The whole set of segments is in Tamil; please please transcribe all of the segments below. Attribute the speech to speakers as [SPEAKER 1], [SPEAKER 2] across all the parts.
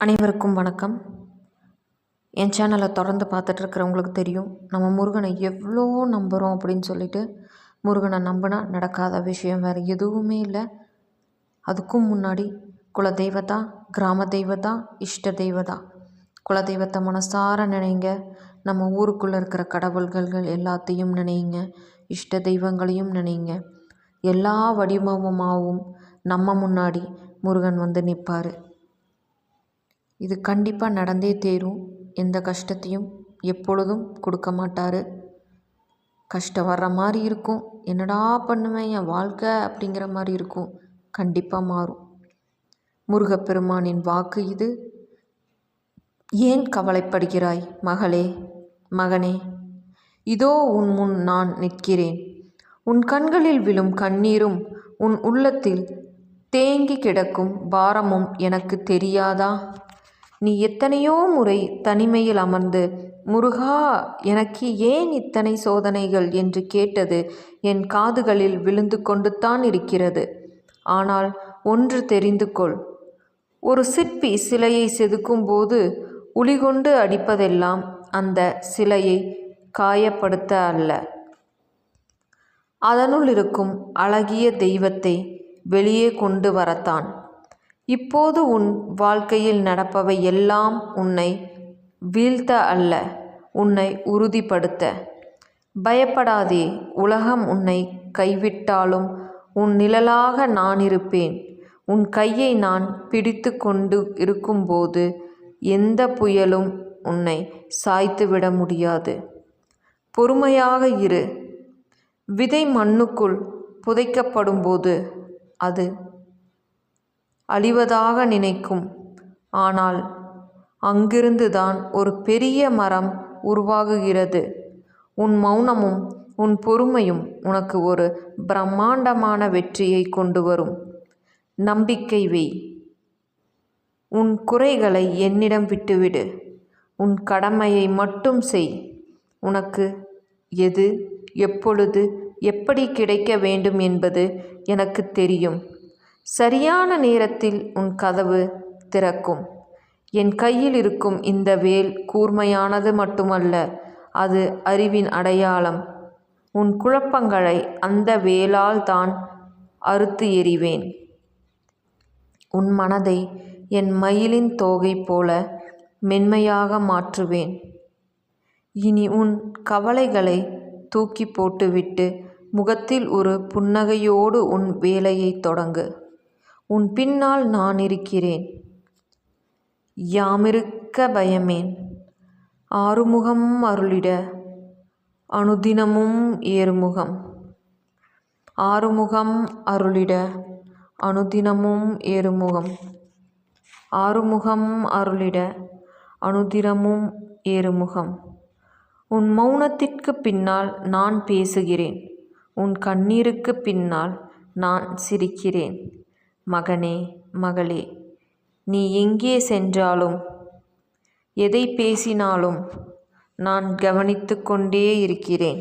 [SPEAKER 1] அனைவருக்கும் வணக்கம். என் சேனலை தொடர்ந்து பார்த்துட்ருக்கிறவங்களுக்கு தெரியும், நம்ம முருகனை எவ்வளோ நம்புகிறோம் அப்படின்னு சொல்லிட்டு. முருகனை நம்பினா நடக்காத விஷயம் வேறு எதுவுமே இல்லை. அதுக்கும் முன்னாடி குலதெய்வதா, கிராம தெய்வதா, இஷ்ட தெய்வதா. குலதெய்வத்தை மனசார நினைங்க. நம்ம ஊருக்குள்ளே இருக்கிற கடவுள்கள் எல்லாத்தையும் நினைங்க. இஷ்ட தெய்வங்களையும் நினைங்க. எல்லா வடிவமாகவும் நம்ம முன்னாடி முருகன் வந்து நிற்பார். இது கண்டிப்பாக நடந்தே தேரும். எந்த கஷ்டத்தையும் எப்பொழுதும் கொடுக்க மாட்டார். கஷ்டம் வர்ற மாதிரி இருக்கும், என்னடா பண்ணுவேன் என் வாழ்க்கை அப்படிங்கிற மாதிரி இருக்கும். கண்டிப்பாக மாறும். முருகப்பெருமானின் வாக்கு இது. ஏன் கவலைப்படுகிறாய் மகளே, மகனே? இதோ உன் முன் நான் நிற்கிறேன். உன் கண்களில் விழும் கண்ணீரும் உன் உள்ளத்தில் தேங்கி கிடக்கும் பாரமும் எனக்கு தெரியாதா? நீ எத்தனையோ முறை தனிமையில் அமர்ந்து, முருகா எனக்கு ஏன் இத்தனை சோதனைகள் என்று கேட்டது என் காதுகளில் விழுந்து கொண்டுத்தான் இருக்கிறது. ஆனால் ஒன்று தெரிந்து கொள், ஒரு சிற்பி சிலையை செதுக்கும்போது உளிகொண்டு அடிப்பதெல்லாம் அந்த சிலையை காயப்படுத்த அல்ல, அதனுள் இருக்கும் அழகிய தெய்வத்தை வெளியே கொண்டு வரத்தான். இப்போது உன் வாழ்க்கையில் நடப்பவை எல்லாம் உன்னை வீழ்த்த அல்ல, உன்னை உறுதிப்படுத்த. பயப்படாதே, உலகம் உன்னை கைவிட்டாலும் உன் நிழலாக நான் இருப்பேன். உன் கையை நான் பிடித்து கொண்டு இருக்கும்போது எந்த புயலும் உன்னை சாய்த்துவிட முடியாது. பொறுமையாக இரு. விதை மண்ணுக்குள் புதைக்கப்படும்போது அது அழிவதாக நினைக்கும், ஆனால் அங்கிருந்துதான் ஒரு பெரிய மரம் உருவாகுகிறது. உன் மௌனமும் உன் பொறுமையும் உனக்கு ஒரு பிரம்மாண்டமான வெற்றியை கொண்டு வரும். நம்பிக்கை வை. உன் குறைகளை என்னிடம் விட்டுவிடு. உன் கடமையை மட்டும் செய். உனக்கு எது, எப்பொழுது, எப்படி கிடைக்க வேண்டும் என்பது எனக்கு தெரியும். சரியான நேரத்தில் உன் கதவு திறக்கும். என் கையில் இருக்கும் இந்த வேல் கூர்மையானது மட்டுமல்ல, அது அறிவின் அடையாளம். உன் குழப்பங்களை அந்த வேலால் தான் அறுத்து எறிவேன். உன் மனதை என் மயிலின் தோகை போல மென்மையாக மாற்றுவேன். இனி உன் கவலைகளை தூக்கி போட்டுவிட்டு முகத்தில் ஒரு புன்னகையோடு உன் வேலையை தொடங்கு. உன் பின்னால் நான் இருக்கிறேன். யாமிருக்க பயமேன். ஆறுமுகம் அருளிட அனுதினமும் ஏறுமுகம். ஆறுமுகம் அருளிட அனுதினமும் ஏறுமுகம். ஆறுமுகம் அருளிட அனுதினமும் ஏறுமுகம். உன் மௌனத்திற்கு பின்னால் நான் பேசுகிறேன். உன் கண்ணீருக்கு பின்னால் நான் சிரிக்கிறேன். மகனே, மகளே, நீ எங்கே சென்றாலும் எதை பேசினாலும் நான் கவனித்து கொண்டே இருக்கிறேன்.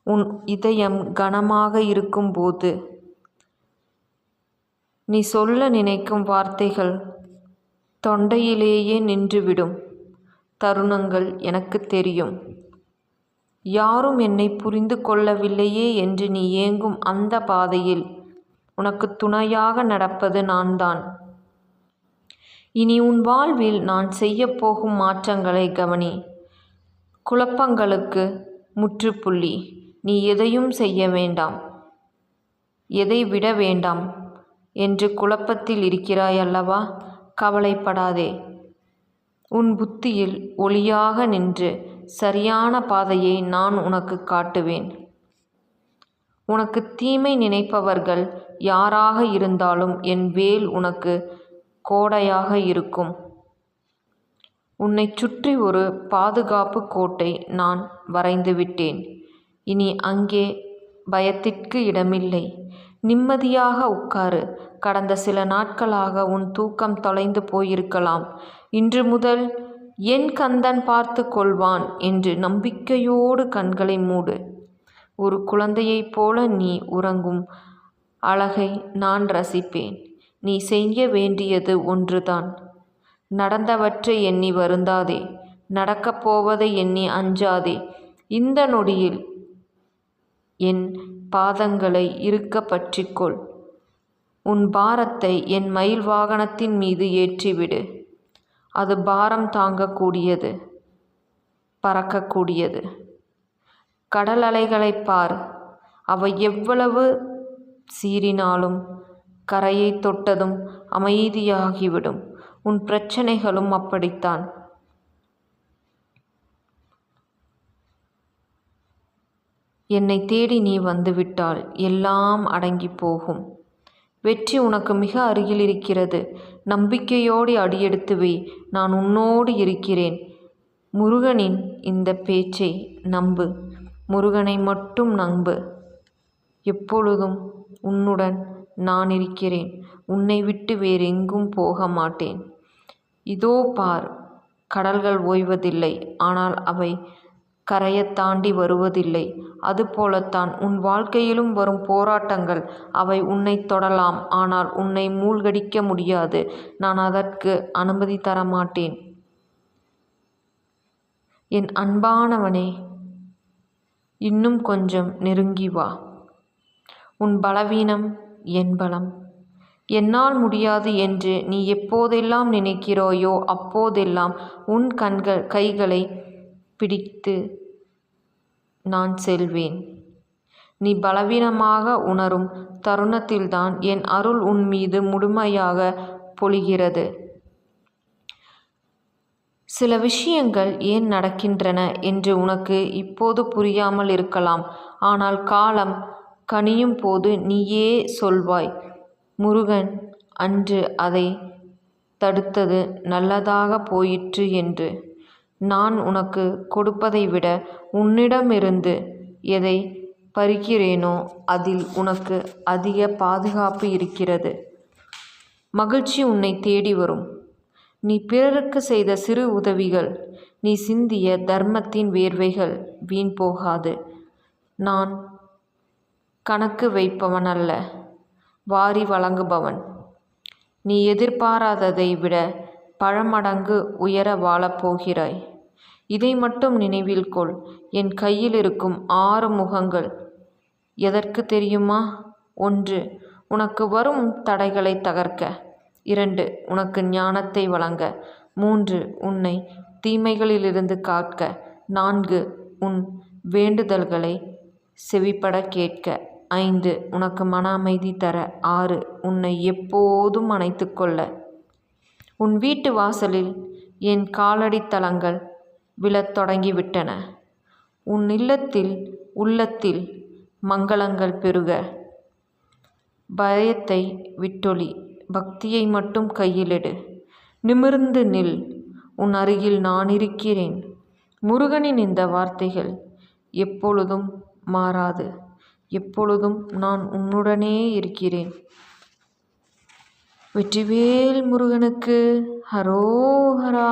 [SPEAKER 1] உன் இதயம் கனமாக இருக்கும்போது நீ சொல்ல நினைக்கும் வார்த்தைகள் தொண்டையிலேயே நின்றுவிடும் தருணங்கள் எனக்கு தெரியும். யாரும் என்னை புரிந்து கொள்ளவில்லையே என்று நீ ஏங்கும் அந்த பாதையில் உனக்கு துணையாக நடப்பது நான்தான். இனி உன் வாழ்வில் நான் செய்யப்போகும் மாற்றங்களை கவனி. குழப்பங்களுக்கு முற்றுப்புள்ளி. நீ எதையும் செய்ய வேண்டாம், எதை விட வேண்டாம் என்று குழப்பத்தில் இருக்கிறாய் அல்லவா? கவலைப்படாதே. உன் புத்தியில் ஒளியாக நின்று சரியான பாதையை நான் உனக்கு காட்டுவேன். உனக்கு தீமை நினைப்பவர்கள் யாராக இருந்தாலும் என் வேல் உனக்கு கோடையாக இருக்கும். உன்னை சுற்றி ஒரு பாதுகாப்பு கோட்டை நான் வரைந்து விட்டேன். இனி அங்கே பயத்திற்கு இடமில்லை. நிம்மதியாக உட்காரு. கடந்த சில நாட்களாக உன் தூக்கம் தொலைந்து போயிருக்கலாம். இன்று முதல் என் கந்தன் பார்த்து கொள்வான் என்று நம்பிக்கையோடு கண்களை மூடு. ஒரு குழந்தையைப் போல நீ உறங்கும் அழகை நான் ரசிப்பேன். நீ செய்ய வேண்டியது ஒன்றுதான். நடந்தவற்றை எண்ணி வருந்தாதே, நடக்கப் போவதை எண்ணி அஞ்சாதே. இந்த நொடியில் என் பாதங்களை இறுக்க பற்றிக்கொள். உன் பாரத்தை என் மயில் வாகனத்தின் மீது ஏற்றிவிடு. அது பாரம் தாங்கக்கூடியது, பறக்கக்கூடியது. கடல் அலைகளைப் பார், அவை எவ்வளவு சீறினாலும் கரையை தொட்டதும் அமைதியாகிவிடும். உன் பிரச்சனைகளும் அப்படித்தான். என்னை தேடி நீ வந்துவிட்டால் எல்லாம் அடங்கி போகும். வெற்றி உனக்கு மிக அருகில் இருக்கிறது. நம்பிக்கையோடு அடியெடுத்து வை. நான் உன்னோடு இருக்கிறேன். முருகனின் இந்த பேச்சை நம்பு. முருகனை மட்டும் நம்பு. எப்பொழுதும் உன்னுடன் நான் இருக்கிறேன். உன்னை விட்டு வேறெங்கும் போக மாட்டேன். இதோ பார், கடல்கள் ஓய்வதில்லை, ஆனால் அவை கரையைத் தாண்டி வருவதில்லை. அதுபோலத்தான் உன் வாழ்க்கையிலும் வரும் போராட்டங்கள். அவை உன்னை தொடலாம், ஆனால் உன்னை மூழ்கடிக்க முடியாது. நான் அதற்கு அனுமதி தரமாட்டேன். என் அன்பானவனே, இன்னும் கொஞ்சம் நெருங்கி வா. உன் பலவீனம் என் பலம். என்னால் முடியாது என்று நீ எப்போதெல்லாம் நினைக்கிறாயோ அப்போதெல்லாம் உன் கைகளை பிடித்து நான் செல்வேன். நீ பலவீனமாக உணரும் தருணத்தில்தான் என் அருள் உன் மீது முழுமையாக பொழிகிறது. சில விஷயங்கள் ஏன் நடக்கின்றன என்று உனக்கு இப்போது புரியாமல் இருக்கலாம். ஆனால் காலம் கனியும் போது நீயே சொல்வாய், முருகன் அன்று அதை தடுத்தது நல்லதாக போயிற்று என்று. நான் உனக்கு கொடுப்பதை விட உன்னிடமிருந்து எதை பறிக்கிறேனோ அதில் உனக்கு அதிக பாதுகாப்பு இருக்கிறது. மகிழ்ச்சி உன்னை தேடி வரும். நீ பிறருக்கு செய்த சிறு உதவிகள், நீ சிந்திய தர்மத்தின் வேர்வைகள் வீண் போகாது. நான் கணக்கு வைப்பவன் அல்ல, வாரி வழங்குபவன். நீ எதிர்பாராததை விட பல மடங்கு உயர வாழப்போகிறாய். இதை மட்டும் நினைவில் கொள். என் கையில் இருக்கும் 6 முகங்கள் எதற்கு தெரியுமா? 1. உனக்கு வரும் தடைகளை தகர்க்க. 2. உனக்கு ஞானத்தை வழங்க. 3. உன்னை தீமைகளிலிருந்து காக்க. 4. உன் வேண்டுதல்களை செவிப்பட கேட்க. 5. உனக்கு மன அமைதி தர. 6. உன்னை எப்போதும் அணைத்து கொள்ள. உன் வீட்டு வாசலில் என் காலடி தலங்கள் விழத் தொடங்கிவிட்டன. உன் உள்ளத்தில் மங்களங்கள் பெருக. பயத்தை விட்டொழி, பக்தியை மட்டும் கையிலெடு. நிமிர்ந்து நில், உன் அருகில் நான் இருக்கிறேன். முருகனின் இந்த வார்த்தைகள் எப்பொழுதும் மாறாது. எப்பொழுதும் நான் உன்னுடனே இருக்கிறேன். வெற்றிவேல் முருகனுக்கு ஹரோஹரா.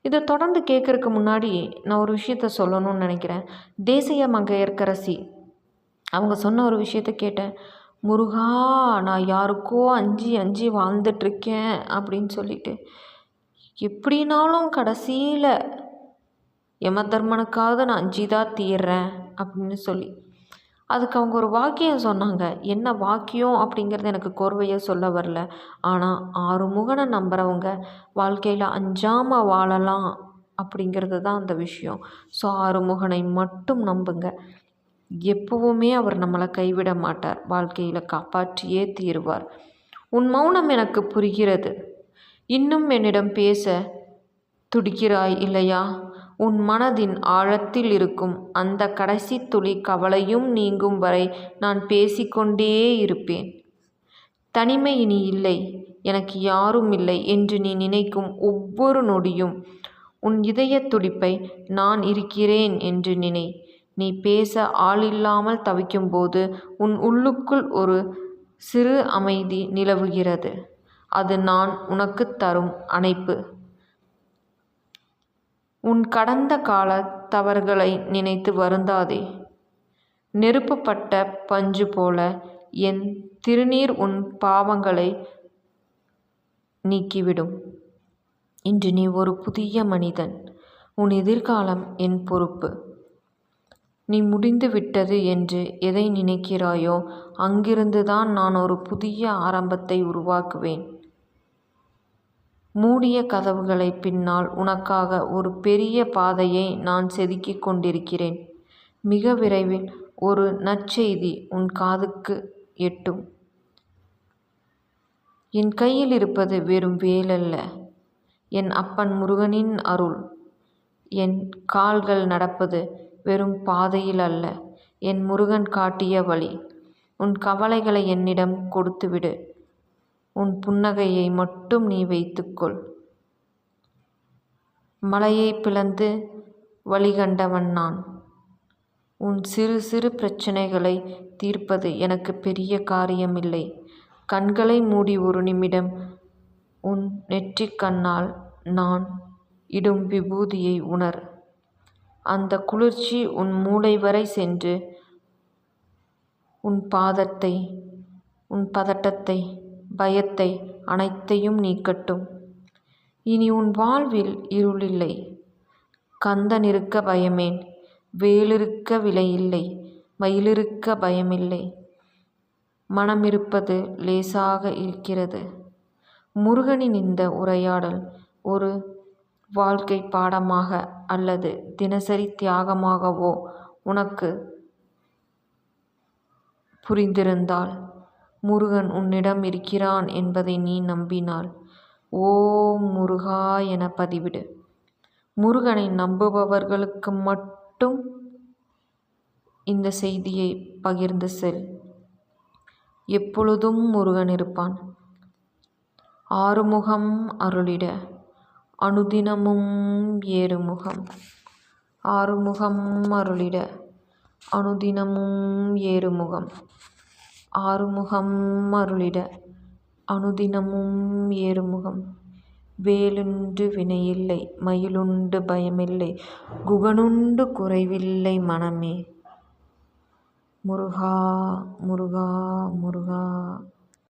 [SPEAKER 1] இதை தொடர்ந்து கேட்குறதுக்கு முன்னாடி நான் ஒரு விஷயத்த சொல்லணும்னு நினைக்கிறேன். தேசிய மங்கையர்க்கரசி அவங்க சொன்ன ஒரு விஷயத்த கேட்டேன். முருகா, நான் யாருக்கோ அஞ்சு வாழ்ந்துட்டுருக்கேன் அப்படின்னு சொல்லிட்டு, எப்படினாலும் கடைசியில் யமதர்மனுக்காவது நான் அஞ்சிதான் தீர்றேன் அப்படின்னு சொல்லி அதுக்கு அவங்க ஒரு வாக்கியம் சொன்னாங்க. என்ன வாக்கியம் அப்படிங்கிறது எனக்கு கோர்வையாக சொல்ல வரல. ஆனால் ஆறுமுகனை நம்புகிறவங்க வாழ்க்கையில் அஞ்சாமல் வாழலாம் அப்படிங்கிறது தான் அந்த விஷயம். ஸோ ஆறுமுகனை மட்டும் நம்புங்க. எப்பவுமே அவர் நம்மளை கைவிட மாட்டார். வாழ்க்கையில் காப்பாற்றியே தீருவார். உன் மௌனம் எனக்கு புரிகிறது. இன்னும் என்னிடம் பேச துடிக்கிறாய் இல்லையா? உன் மனதின் ஆழத்தில் இருக்கும் அந்த கடைசி துளி கவலையும் நீங்கும் வரை நான் பேசிக்கொண்டே இருப்பேன். தனிமை இனி இல்லை, எனக்கு யாரும் இல்லை என்று நீ நினைக்கும் ஒவ்வொரு நொடியும் உன் இதய துடிப்பை நான் இருக்கிறேன் என்று நினை. நீ பேச ஆளில்லாமல் தவிக்கும்போது உன் உள்ளுக்குள் ஒரு சிறு அமைதி நிலவுகிறது. அது நான் உனக்கு தரும் அணைப்பு. உன் கடந்த கால தவறுகளை நினைத்து வருந்தாதே. நெருப்புப்பட்ட பஞ்சு போல என் திருநீர் உன் பாவங்களை நீக்கிவிடும். இன்று நீ ஒரு புதிய மனிதன். உன் எதிர்காலம் என் பொறுப்பு. நீ முடிந்து விட்டது என்று எதை நினைக்கிறாயோ அங்கிருந்துதான் நான் ஒரு புதிய ஆரம்பத்தை உருவாக்குவேன். மூடிய கதவுகளை பின்னால் உனக்காக ஒரு பெரிய பாதையை நான் செதுக்கிக் கொண்டிருக்கிறேன். மிக விரைவில் ஒரு நற்செய்தி உன் காதுக்கு எட்டும். என் கையில் இருப்பது வெறும் வேலல்ல, என் அப்பன் முருகனின் அருள். என் கால்கள் நடப்பது வெறும் பாதையில் அல்ல, என் முருகன் காட்டிய வழி. உன் கவலைகளை என்னிடம் கொடுத்துவிடு. உன் புன்னகையை மட்டும் நீ வைத்துக்கொள். மலையை பிளந்து வழிகண்டவன் நான். உன் சிறு சிறு பிரச்சனைகளை தீர்ப்பது எனக்கு பெரிய காரியமில்லை. கண்களை மூடி ஒரு நிமிடம் உன் நெற்றிக் கண்ணால் நான் இடும் விபூதியை உணர். அந்த குளிர்ச்சி உன் மூளை வரை சென்று உன் பதட்டத்தை, பயத்தை அனைத்தையும் நீக்கட்டும். இனி உன் வாழ்வில் இருளில்லை. கந்தன் இருக்க பயமேன், வேலிருக்க விலையில்லை, மயிலிருக்க பயமில்லை. மனம் இருப்பது லேசாக இருக்கிறது. முருகனின் இந்த உரையாடல் ஒரு வாழ்க்கை பாடமாக அல்லது தினசரி தியாகமாகவோ உனக்கு புரிந்திருந்தால், முருகன் உன்னிடம் இருக்கிறான் என்பதை நீ நம்பினால், ஓம் முருகா என பதிவிடு. முருகனை நம்புபவர்களுக்கு மட்டும் இந்த செய்தியை பகிர்ந்து செல். எப்பொழுதும் முருகன் இருப்பான். ஆறுமுகம் அருளிட அனுதினமும் ஏறுமுகம். ஆறுமுகம் அருளிட அனுதினமும் ஏறுமுகம். ஆறுமுகம் அருளிட அனுதினமும் ஏறுமுகம். வேலுண்டு வினையில்லை, மயிலுண்டு பயமில்லை, குகனுண்டு குறைவில்லை மனமே. முருகா முருகா முருகா.